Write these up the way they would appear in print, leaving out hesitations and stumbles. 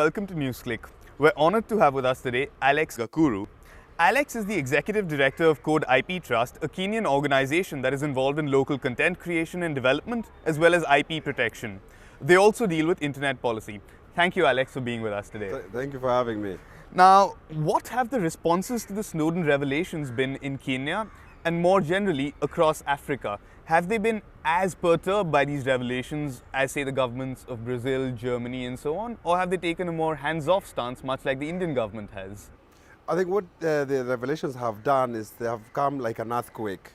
welcome to NewsClick. We're honored to have with us today Alex Gakuru. Alex is the Executive Director of Code IP Trust, a Kenyan organization that is involved in local content creation and development, as well as IP protection. They also deal with internet policy. Thank you, Alex, for being with us today. Thank you for having me. Now, what have the responses to the Snowden revelations been in Kenya and more generally across Africa? Have they been as perturbed by these revelations as, say, the governments of Brazil, Germany, and so on? Or have they taken a more hands-off stance, much like the Indian government has? I think what the revelations have done is they have come like an earthquake.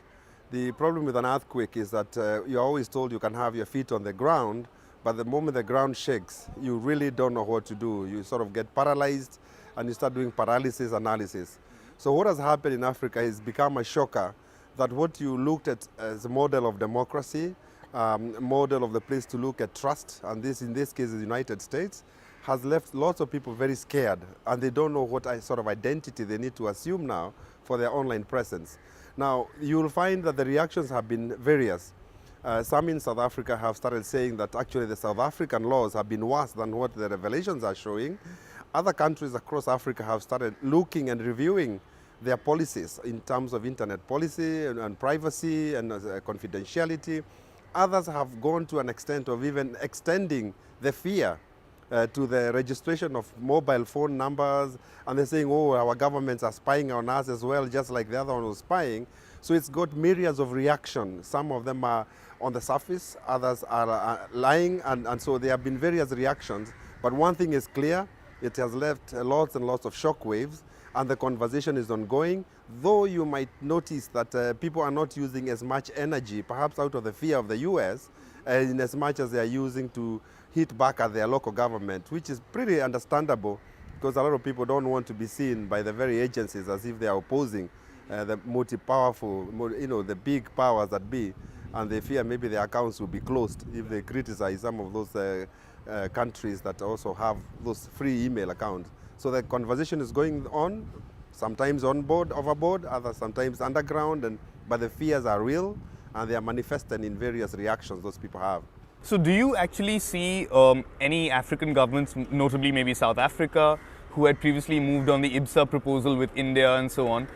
The problem with an earthquake is that you're always told you can have your feet on the ground, but the moment the ground shakes, you really don't know what to do. You sort of get paralyzed and you start doing paralysis analysis. So what has happened in Africa is become a shocker that what you looked at as a model of democracy, a model of the place to look at trust, and this in this case is the United States, has left lots of people very scared, and they don't know what sort of identity they need to assume now for their online presence. Now, you will find that the reactions have been various. Some in South Africa have started saying that actually the South African laws have been worse than what the revelations are showing. Other countries across Africa have started looking and reviewing their policies in terms of internet policy and privacy and confidentiality. Others have gone to an extent of even extending the fear to the registration of mobile phone numbers, and they're saying, oh, our governments are spying on us as well, just like the other one was spying. So it's got myriads of reactions. Some of them are on the surface, others are lying, and so there have been various reactions. But one thing is clear, it has left lots and lots of shockwaves, and the conversation is ongoing, though you might notice that people are not using as much energy, perhaps out of the fear of the US, in as much as they are using to hit back at their local government, which is pretty understandable because a lot of people don't want to be seen by the very agencies as if they are opposing the multi-powerful, the big powers that be, and they fear maybe their accounts will be closed if they criticize some of those countries that also have those free email accounts. So the conversation is going on, sometimes on board, overboard, others sometimes underground, but the fears are real and they are manifested in various reactions those people have. So do you actually see any African governments, notably maybe South Africa, who had previously moved on the IBSA proposal with India and so on,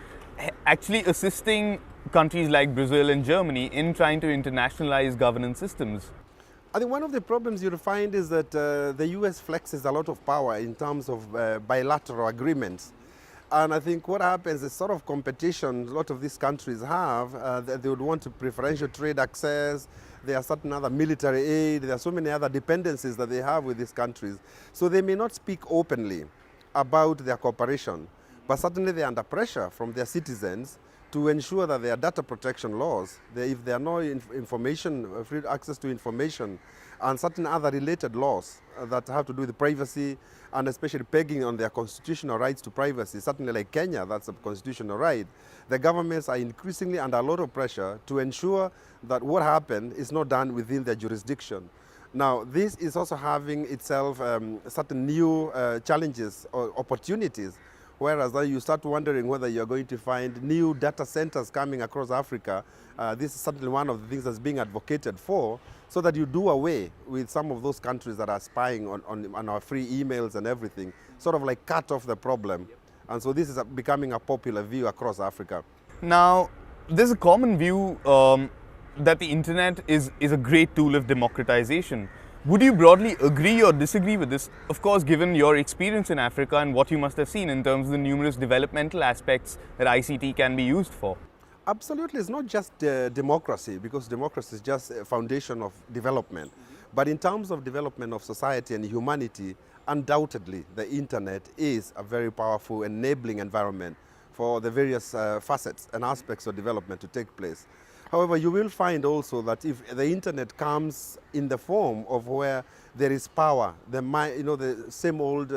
actually assisting countries like Brazil and Germany in trying to internationalize governance systems? I think one of the problems you'll find is that the US flexes a lot of power in terms of bilateral agreements. And I think what happens is sort of competition a lot of these countries have. They would want to preferential trade access. There are certain other military aid. There are so many other dependencies that they have with these countries. So they may not speak openly about their cooperation, but certainly they're under pressure from their citizens to ensure that there are data protection laws, if there are no information, free access to information, and certain other related laws that have to do with privacy, and especially pegging on their constitutional rights to privacy, certainly like Kenya, that's a constitutional right. The governments are increasingly under a lot of pressure to ensure that what happened is not done within their jurisdiction. Now, this is also having itself certain new challenges or opportunities, whereas then you start wondering whether you're going to find new data centers coming across Africa. This is certainly one of the things that's being advocated for, so that you do away with some of those countries that are spying on our free emails and everything, sort of like cut off the problem. And so this is becoming a popular view across Africa. Now, there's a common view that the internet is a great tool of democratization. Would you broadly agree or disagree with this? Of course, given your experience in Africa and what you must have seen in terms of the numerous developmental aspects that ICT can be used for. Absolutely, it's not just democracy, because democracy is just a foundation of development. But in terms of development of society and humanity, undoubtedly the internet is a very powerful enabling environment for the various facets and aspects of development to take place. However, you will find also that if the internet comes in the form of where there is power, the same old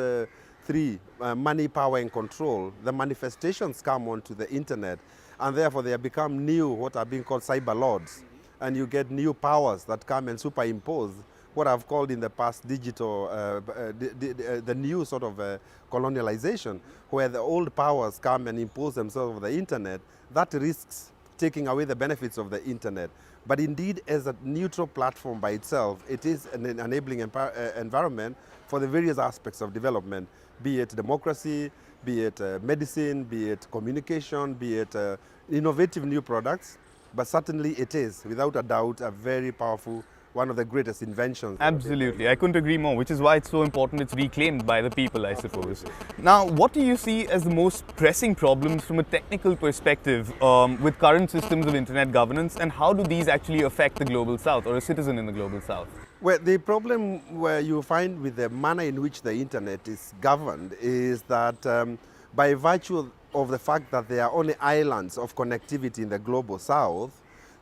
three, money, power, and control, the manifestations come onto the internet, and therefore they have become new, what are being called cyber lords. And you get new powers that come and superimpose what I've called in the past digital, the new sort of colonialization, where the old powers come and impose themselves on the internet. That risks taking away the benefits of the internet. But indeed, as a neutral platform by itself, it is an enabling environment for the various aspects of development, be it democracy, be it medicine, be it communication, be it innovative new products. But certainly it is, without a doubt, a very powerful, one of the greatest inventions. Absolutely, I couldn't agree more, which is why it's so important it's reclaimed by the people, I suppose. Now, what do you see as the most pressing problems from a technical perspective with current systems of internet governance, and how do these actually affect the Global South or a citizen in the Global South? Well, the problem where you find with the manner in which the internet is governed is that by virtue of the fact that there are only islands of connectivity in the Global South,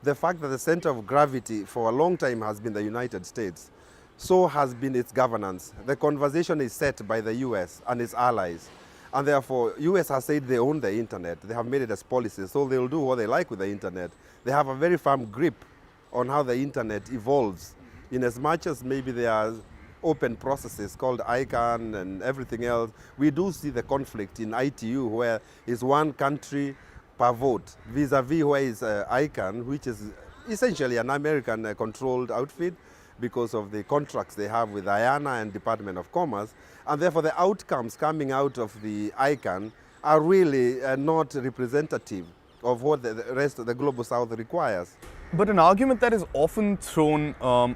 the fact that the center of gravity for a long time has been the United States, so has been its governance. The conversation is set by the US and its allies. And therefore, US has said they own the internet. They have made it as policy, so they'll do what they like with the internet. They have a very firm grip on how the internet evolves, in as much as maybe there are open processes called ICANN and everything else. We do see the conflict in ITU, where is one country per vote, vis-a-vis where is ICANN, which is essentially an American-controlled outfit because of the contracts they have with IANA and Department of Commerce. And therefore, the outcomes coming out of the ICANN are really not representative of what the rest of the Global South requires. But an argument that is often thrown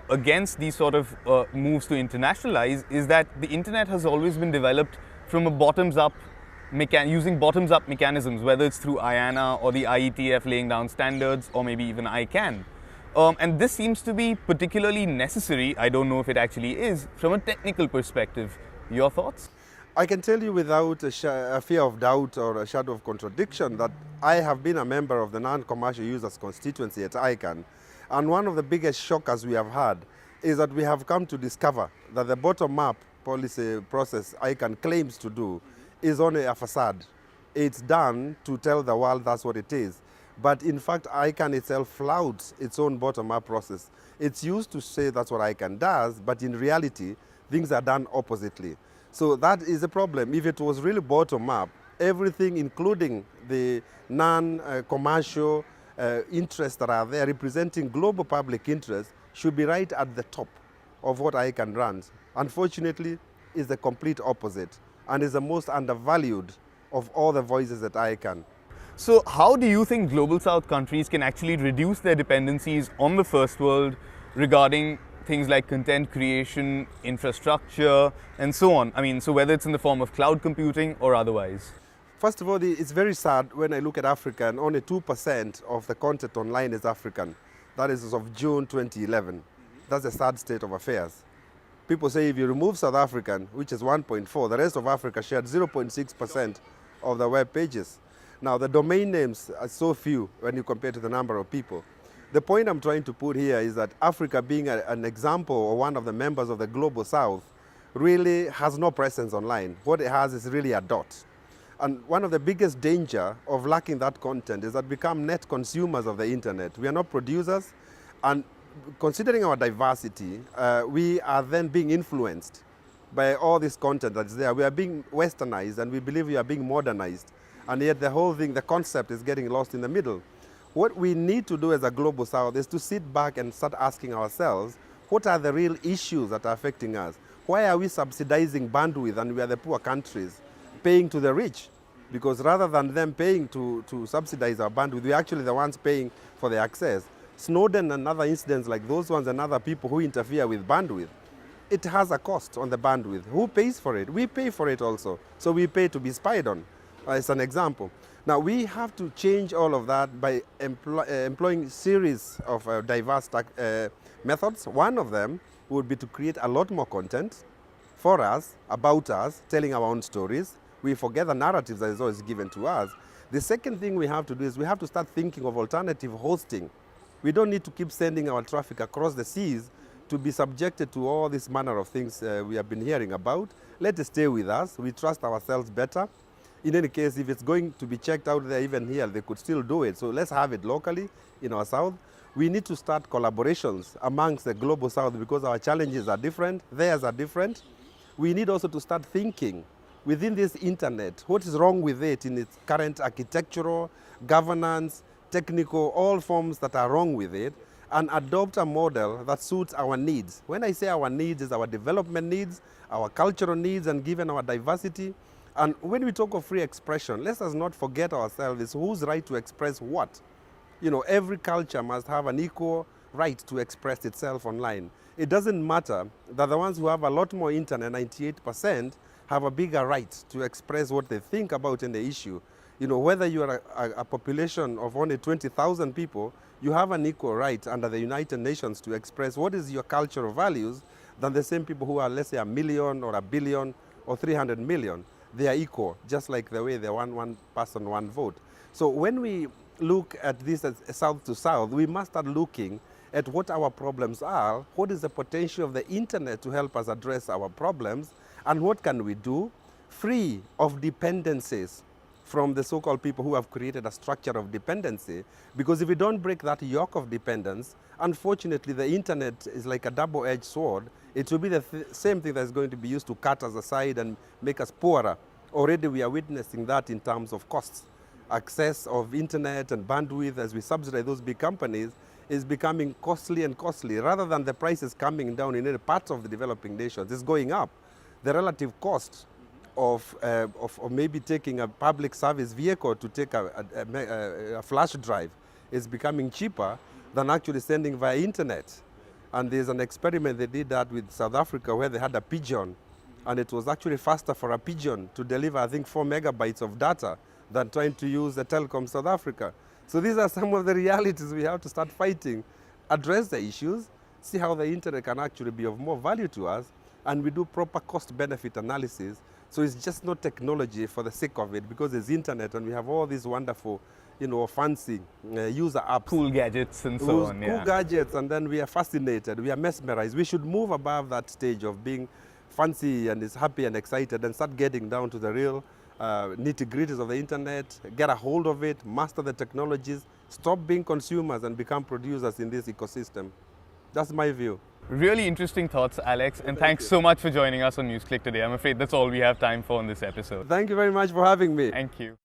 against these sort of moves to internationalize is that the internet has always been developed from a bottoms-up using bottoms-up mechanisms, whether it's through IANA or the IETF laying down standards, or maybe even ICANN. And this seems to be particularly necessary, I don't know if it actually is, from a technical perspective. Your thoughts? I can tell you without a fear of doubt or a shadow of contradiction that I have been a member of the non-commercial users constituency at ICANN. And one of the biggest shockers we have had is that we have come to discover that the bottom-up policy process ICANN claims to do is only a facade. It's done to tell the world that's what it is. But in fact, ICANN itself flouts its own bottom-up process. It's used to say that's what ICANN does, but in reality, things are done oppositely. So that is a problem. If it was really bottom-up, everything, including the non-commercial interests that are there representing global public interest, should be right at the top of what ICANN runs. Unfortunately, it's the complete opposite, and is the most undervalued of all the voices at ICANN. So how do you think Global South countries can actually reduce their dependencies on the First World regarding things like content creation, infrastructure, and so on? I mean, so whether it's in the form of cloud computing or otherwise. First of all, it's very sad when I look at Africa and only 2% of the content online is African. That is as of June 2011. That's a sad state of affairs. People say if you remove South African, which is 1.4, the rest of Africa shared 0.6% of the web pages. Now, the domain names are so few when you compare to the number of people. The point I'm trying to put here is that Africa, being an example or one of the members of the Global South, really has no presence online. What it has is really a dot. And one of the biggest danger of lacking that content is that we become net consumers of the internet. We are not producers, and considering our diversity, we are then being influenced by all this content that's there. We are being westernized, and we believe we are being modernized. And yet the whole thing, the concept is getting lost in the middle. What we need to do as a Global South is to sit back and start asking ourselves, what are the real issues that are affecting us? Why are we subsidizing bandwidth and we are the poor countries paying to the rich? Because rather than them paying to subsidize our bandwidth, we're actually the ones paying for the access. Snowden and other incidents like those ones and other people who interfere with bandwidth, it has a cost on the bandwidth. Who pays for it? We pay for it also. So we pay to be spied on, as an example. Now, we have to change all of that by employing a series of diverse methods. One of them would be to create a lot more content for us, about us, telling our own stories. We forget the narratives that is always given to us. The second thing we have to do is we have to start thinking of alternative hosting. We don't need to keep sending our traffic across the seas to be subjected to all this manner of things we have been hearing about. Let it stay with us. We trust ourselves better. In any case, if it's going to be checked out there, even here, they could still do it. So let's have it locally in our South. We need to start collaborations amongst the Global South because our challenges are different, theirs are different. We need also to start thinking within this internet, what is wrong with it in its current architectural, governance, technical, all forms that are wrong with it, and adopt a model that suits our needs. When I say our needs, is our development needs, our cultural needs, and given our diversity. And when we talk of free expression, let us not forget ourselves is whose right to express what. You know, every culture must have an equal right to express itself online. It doesn't matter that the ones who have a lot more internet, 98%, have a bigger right to express what they think about any issue. You know, whether you are a population of only 20,000 people, you have an equal right under the United Nations to express what is your cultural values than the same people who are, let's say, 1 million or 1 billion or 300 million. They are equal, just like the way they're one person, one vote. So when we look at this as south to south, we must start looking at what our problems are, what is the potential of the internet to help us address our problems, and what can we do free of dependencies from the so-called people who have created a structure of dependency. Because if we don't break that yoke of dependence, unfortunately the internet is like a double-edged sword. It will be the same thing that's going to be used to cut us aside and make us poorer. Already we are witnessing that in terms of costs. Access of internet and bandwidth as we subsidize those big companies is becoming costly and costly. Rather than the prices coming down in any part of the developing nations, it's going up. The relative cost of maybe taking a public service vehicle to take a flash drive is becoming cheaper than actually sending via internet. And there's an experiment they did that with South Africa where they had a pigeon, and it was actually faster for a pigeon to deliver, I think, 4 megabytes of data than trying to use the Telecom South Africa. So these are some of the realities we have to start fighting, address the issues, see how the internet can actually be of more value to us, and we do proper cost-benefit analysis. So it's just not technology for the sake of it, because it's internet and we have all these wonderful, you know, fancy user apps. Cool gadgets and so on. Cool gadgets, and then we are fascinated, we are mesmerized. We should move above that stage of being fancy and is happy and excited and start getting down to the real nitty-gritties of the internet, get a hold of it, master the technologies, stop being consumers and become producers in this ecosystem. That's my view. Really interesting thoughts, Alex, and thanks so much for joining us on NewsClick today. I'm afraid that's all we have time for in this episode. Thank you very much for having me. Thank you.